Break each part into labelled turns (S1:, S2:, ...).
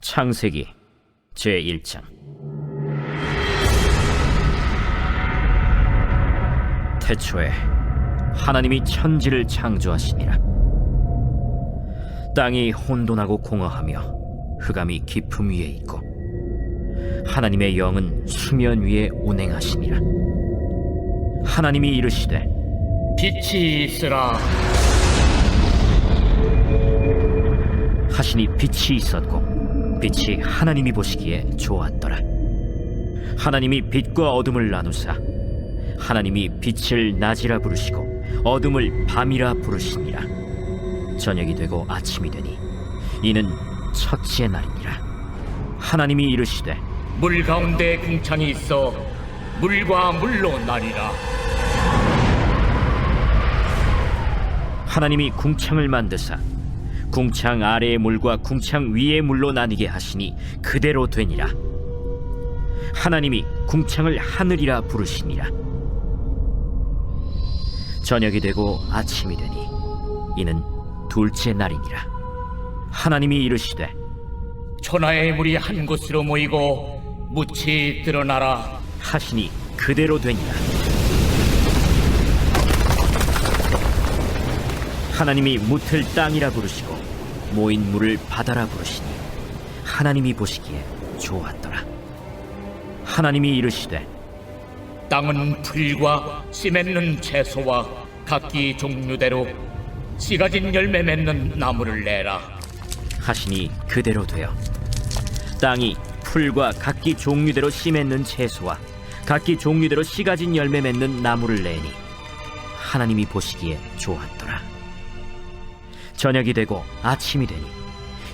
S1: 창세기 제1장. 태초에 하나님이 천지를 창조하시니라. 땅이 혼돈하고 공허하며 흑암이 깊음 위에 있고 하나님의 영은 수면 위에 운행하시니라. 하나님이 이르시되
S2: 빛이 있으라
S1: 하시니 빛이 있었고 빛이 하나님이 보시기에 좋았더라. 하나님이 빛과 어둠을 나누사 하나님이 빛을 낮이라 부르시고 어둠을 밤이라 부르시니라. 저녁이 되고 아침이 되니 이는 첫째 날이니라. 하나님이 이르시되
S2: 물 가운데 궁창이 있어 물과 물로 나뉘라.
S1: 하나님이 궁창을 만드사 궁창 아래의 물과 궁창 위의 물로 나뉘게 하시니 그대로 되니라. 하나님이 궁창을 하늘이라 부르시니라. 저녁이 되고 아침이 되니 이는 둘째 날이니라. 하나님이 이르시되
S2: 천하의 물이 한 곳으로 모이고 묻이 드러나라
S1: 하시니 그대로 되니라. 하나님이 묻을 땅이라 부르시고 모인 물을 바다라 부르시니 하나님이 보시기에 좋았더라. 하나님이 이르시되
S2: 땅은 풀과 씨 맺는 채소와 각기 종류대로 씨 가진 열매 맺는 나무를 내라
S1: 하시니 그대로 되어 땅이 풀과 각기 종류대로 씨 맺는 채소와 각기 종류대로 씨 가진 열매 맺는 나무를 내니 하나님이 보시기에 좋았더라. 저녁이 되고 아침이 되니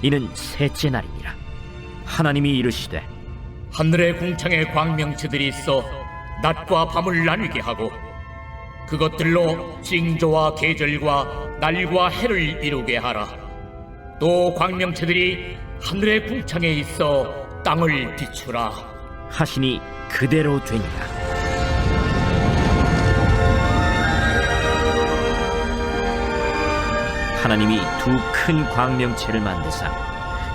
S1: 이는 셋째 날이니라. 하나님이 이르시되
S2: 하늘의 궁창에 광명체들이 있어 낮과 밤을 나뉘게 하고 그것들로 징조와 계절과 날과 해를 이루게 하라. 또 광명체들이 하늘의 궁창에 있어 땅을 비추라
S1: 하시니 그대로 되니라. 하나님이 두 큰 광명체를 만드사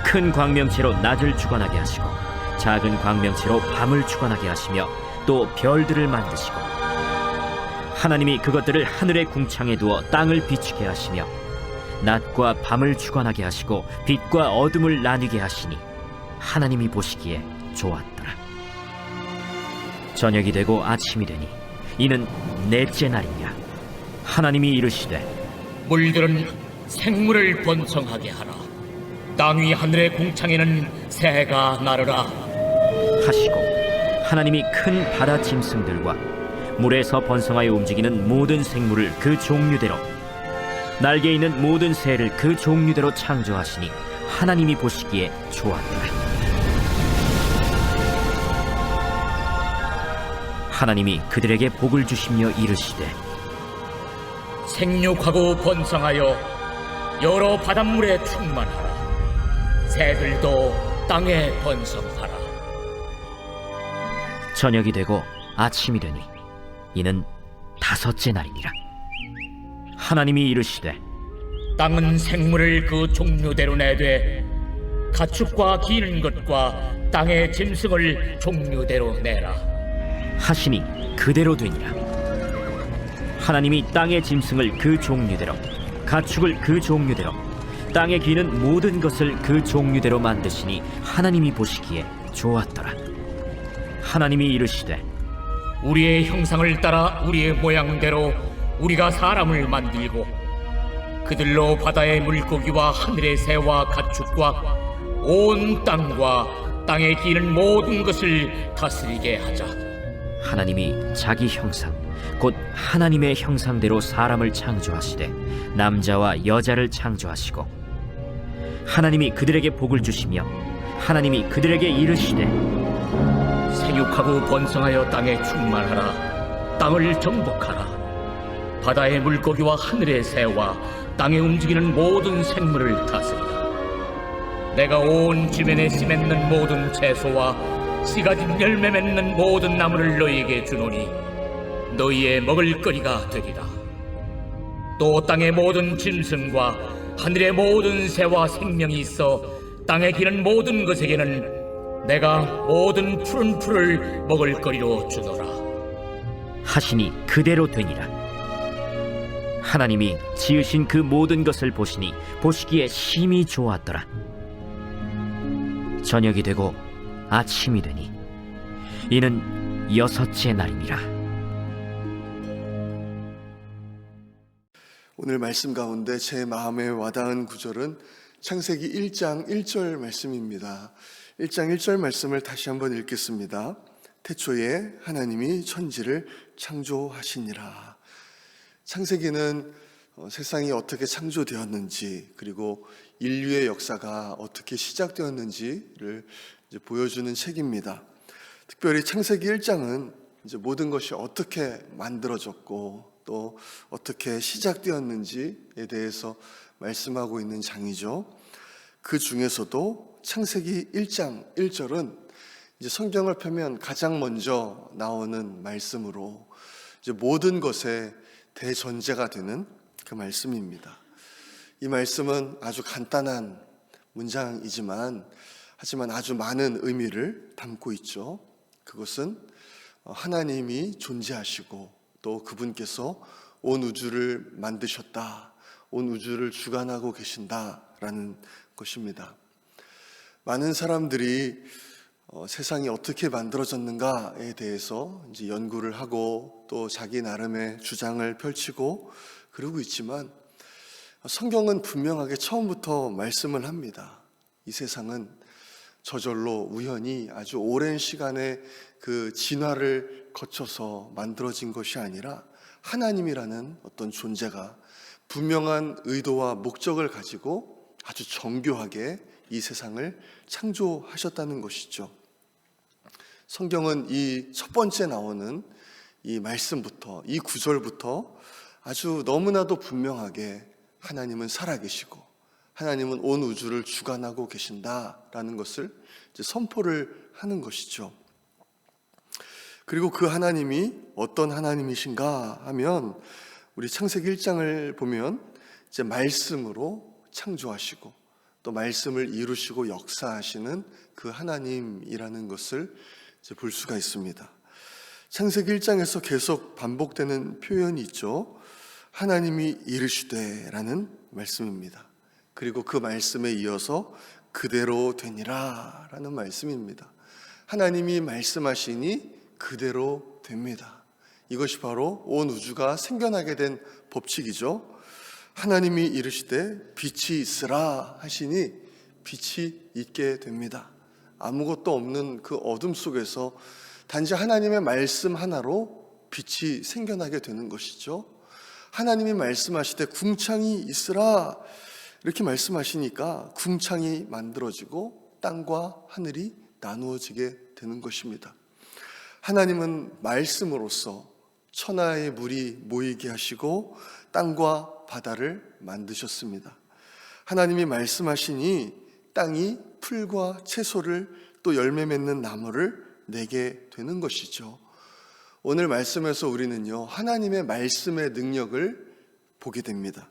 S1: 큰 광명체로 낮을 주관하게 하시고 작은 광명체로 밤을 주관하게 하시며 또 별들을 만드시고 하나님이 그것들을 하늘의 궁창에 두어 땅을 비추게 하시며 낮과 밤을 주관하게 하시고 빛과 어둠을 나뉘게 하시니 하나님이 보시기에 좋았더라. 저녁이 되고 아침이 되니 이는 넷째 날이니라. 하나님이 이르시되
S2: 물들은 생물을 번성하게 하라. 땅 위 하늘의 궁창에는 새가 나르라
S1: 하시고 하나님이 큰 바다 짐승들과 물에서 번성하여 움직이는 모든 생물을 그 종류대로 날개 있는 모든 새를 그 종류대로 창조하시니 하나님이 보시기에 좋았더라. 하나님이 그들에게 복을 주시며 이르시되
S2: 생육하고 번성하여 여러 바닷물에 충만하라. 새들도 땅에 번성하라.
S1: 저녁이 되고 아침이 되니 이는 다섯째 날이니라. 하나님이 이르시되
S2: 땅은 생물을 그 종류대로 내되 가축과 기는 것과 땅의 짐승을 종류대로 내라
S1: 하시니 그대로 되니라. 하나님이 땅의 짐승을 그 종류대로 가축을 그 종류대로 땅에 기는 모든 것을 그 종류대로 만드시니 하나님이 보시기에 좋았더라. 하나님이 이르시되
S2: 우리의 형상을 따라 우리의 모양대로 우리가 사람을 만들고 그들로 바다의 물고기와 하늘의 새와 가축과 온 땅과 땅에 기는 모든 것을 다스리게 하자.
S1: 하나님이 자기 형상 곧 하나님의 형상대로 사람을 창조하시되 남자와 여자를 창조하시고 하나님이 그들에게 복을 주시며 하나님이 그들에게 이르시되
S2: 생육하고 번성하여 땅에 충만하라. 땅을 정복하라. 바다의 물고기와 하늘의 새와 땅에 움직이는 모든 생물을 다스리라. 내가 온 지면에 씨 맺는 모든 채소와 씨 가진 열매 맺는 모든 나무를 너희에게 주노니 너희의 먹을거리가 되리라. 또 땅의 모든 짐승과 하늘의 모든 새와 생명이 있어 땅에 기는 모든 것에게는 내가 모든 푸른 풀을 먹을거리로 주노라.
S1: 하시니 그대로 되니라. 하나님이 지으신 그 모든 것을 보시니 보시기에 심히 좋았더라. 저녁이 되고 아침이 되니 이는 여섯째 날이니라.
S3: 오늘 말씀 가운데 제 마음에 와닿은 구절은 창세기 1장 1절 말씀입니다. 1장 1절 말씀을 다시 한번 읽겠습니다. 태초에 하나님이 천지를 창조하시니라. 창세기는 세상이 어떻게 창조되었는지, 그리고 인류의 역사가 어떻게 시작되었는지를 보여주는 책입니다. 특별히 창세기 1장은 모든 것이 어떻게 만들어졌고 또 어떻게 시작되었는지에 대해서 말씀하고 있는 장이죠. 그 중에서도 창세기 1장 1절은 성경을 펴면 가장 먼저 나오는 말씀으로 모든 것의 대전제가 되는 그 말씀입니다. 이 말씀은 아주 간단한 문장이지만 하지만 아주 많은 의미를 담고 있죠. 그것은 하나님이 존재하시고 또 그분께서 온 우주를 만드셨다, 온 우주를 주관하고 계신다라는 것입니다. 많은 사람들이 세상이 어떻게 만들어졌는가에 대해서 이제 연구를 하고 또 자기 나름의 주장을 펼치고 그러고 있지만 성경은 분명하게 처음부터 말씀을 합니다. 이 세상은 저절로 우연히 아주 오랜 시간의 그 진화를 거쳐서 만들어진 것이 아니라 하나님이라는 어떤 존재가 분명한 의도와 목적을 가지고 아주 정교하게 이 세상을 창조하셨다는 것이죠. 성경은 이 첫 번째 나오는 이 말씀부터, 이 구절부터 아주 너무나도 분명하게 하나님은 살아계시고 하나님은 온 우주를 주관하고 계신다라는 것을 이제 선포를 하는 것이죠. 그리고 그 하나님이 어떤 하나님이신가 하면 우리 창세기 1장을 보면 이제 말씀으로 창조하시고 또 말씀을 이루시고 역사하시는 그 하나님이라는 것을 이제 볼 수가 있습니다. 창세기 1장에서 계속 반복되는 표현이 있죠. 하나님이 이르시되라는 말씀입니다. 그리고 그 말씀에 이어서 그대로 되니라 라는 말씀입니다. 하나님이 말씀하시니 그대로 됩니다. 이것이 바로 온 우주가 생겨나게 된 법칙이죠. 하나님이 이르시되 빛이 있으라 하시니 빛이 있게 됩니다. 아무것도 없는 그 어둠 속에서 단지 하나님의 말씀 하나로 빛이 생겨나게 되는 것이죠. 하나님이 말씀하시되 궁창이 있으라 이렇게 말씀하시니까 궁창이 만들어지고 땅과 하늘이 나누어지게 되는 것입니다. 하나님은 말씀으로써 천하의 물이 모이게 하시고 땅과 바다를 만드셨습니다. 하나님이 말씀하시니 땅이 풀과 채소를 또 열매 맺는 나무를 내게 되는 것이죠. 오늘 말씀에서 우리는요, 하나님의 말씀의 능력을 보게 됩니다.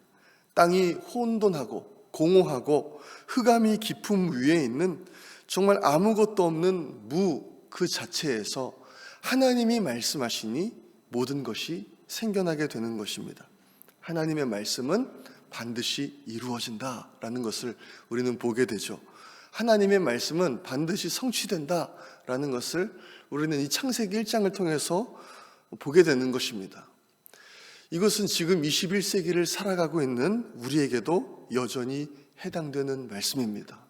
S3: 땅이 혼돈하고 공허하고 흑암이 깊음 위에 있는 정말 아무것도 없는 무 그 자체에서 하나님이 말씀하시니 모든 것이 생겨나게 되는 것입니다. 하나님의 말씀은 반드시 이루어진다라는 것을 우리는 보게 되죠. 하나님의 말씀은 반드시 성취된다라는 것을 우리는 이 창세기 1장을 통해서 보게 되는 것입니다. 이것은 지금 21세기를 살아가고 있는 우리에게도 여전히 해당되는 말씀입니다.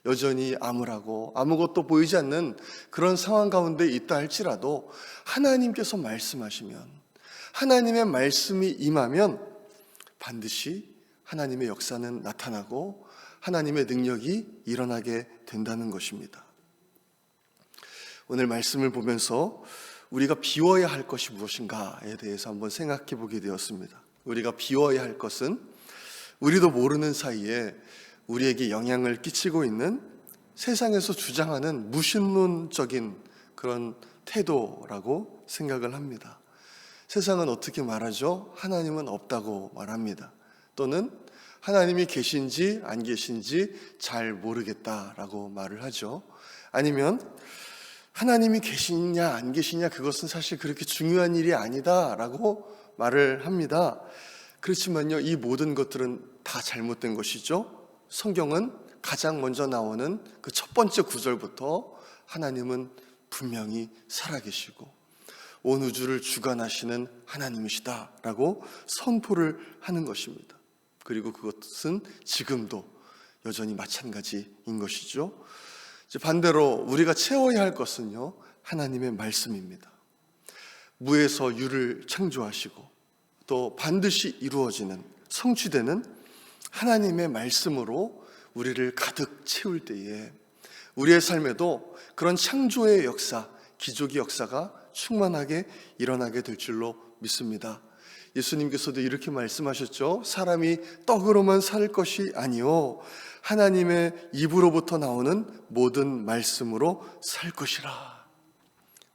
S3: 여전히 암울하고 아무것도 보이지 않는 그런 상황 가운데 있다 할지라도 하나님께서 말씀하시면, 하나님의 말씀이 임하면 반드시 하나님의 역사는 나타나고 하나님의 능력이 일어나게 된다는 것입니다. 오늘 말씀을 보면서 우리가 비워야 할 것이 무엇인가에 대해서 한번 생각해 보게 되었습니다. 우리가 비워야 할 것은 우리도 모르는 사이에 우리에게 영향을 끼치고 있는 세상에서 주장하는 무신론적인 그런 태도라고 생각을 합니다. 세상은 어떻게 말하죠? 하나님은 없다고 말합니다. 또는 하나님이 계신지 안 계신지 잘 모르겠다라고 말을 하죠. 아니면 하나님이 계시냐 안 계시냐 그것은 사실 그렇게 중요한 일이 아니다라고 말을 합니다. 그렇지만요, 이 모든 것들은 다 잘못된 것이죠. 성경은 가장 먼저 나오는 그 첫 번째 구절부터 하나님은 분명히 살아계시고 온 우주를 주관하시는 하나님이시다라고 선포를 하는 것입니다. 그리고 그것은 지금도 여전히 마찬가지인 것이죠. 이제 반대로 우리가 채워야 할 것은요, 하나님의 말씀입니다. 무에서 유를 창조하시고 또 반드시 이루어지는, 성취되는 하나님의 말씀으로 우리를 가득 채울 때에 우리의 삶에도 그런 창조의 역사, 기적의 역사가 충만하게 일어나게 될 줄로 믿습니다. 예수님께서도 이렇게 말씀하셨죠. 사람이 떡으로만 살 것이 아니요 하나님의 입으로부터 나오는 모든 말씀으로 살 것이라.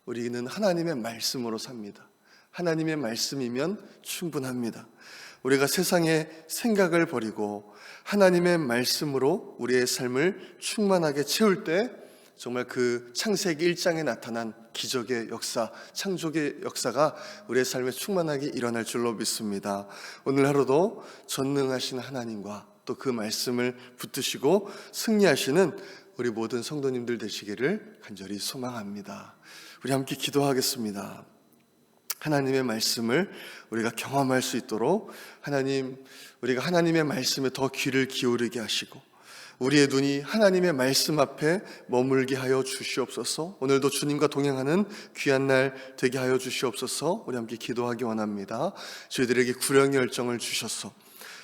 S3: 우리는 하나님의 말씀으로 삽니다. 하나님의 말씀이면 충분합니다. 우리가 세상의 생각을 버리고 하나님의 말씀으로 우리의 삶을 충만하게 채울 때 정말 그 창세기 1장에 나타난 기적의 역사, 창조의 역사가 우리의 삶에 충만하게 일어날 줄로 믿습니다. 오늘 하루도 전능하신 하나님과 또 그 말씀을 붙드시고 승리하시는 우리 모든 성도님들 되시기를 간절히 소망합니다. 우리 함께 기도하겠습니다. 하나님의 말씀을 우리가 경험할 수 있도록 우리가 하나님의 말씀에 더 귀를 기울이게 하시고 우리의 눈이 하나님의 말씀 앞에 머물게 하여 주시옵소서. 오늘도 주님과 동행하는 귀한 날 되게 하여 주시옵소서. 우리 함께 기도하기 원합니다. 저희들에게 구령의 열정을 주셔서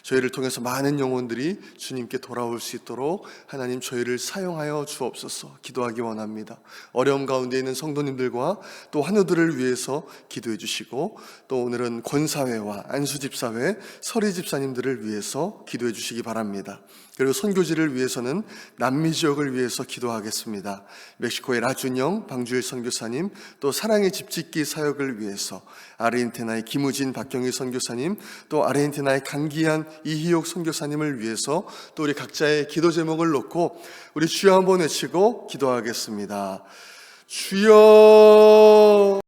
S3: 저희를 통해서 많은 영혼들이 주님께 돌아올 수 있도록 하나님 저희를 사용하여 주옵소서. 기도하기 원합니다. 어려움 가운데 있는 성도님들과 또 환우들을 위해서 기도해 주시고 또 오늘은 권사회와 안수집사회, 서리집사님들을 위해서 기도해 주시기 바랍니다. 그리고 선교지를 위해서는 남미 지역을 위해서 기도하겠습니다. 멕시코의 라준영, 방주일 선교사님, 또 사랑의 집짓기 사역을 위해서 아르헨티나의 김우진, 박경희 선교사님, 또 아르헨티나의 강기한, 이희옥 선교사님을 위해서 또 우리 각자의 기도 제목을 놓고 우리 주여 한번 외치고 기도하겠습니다. 주여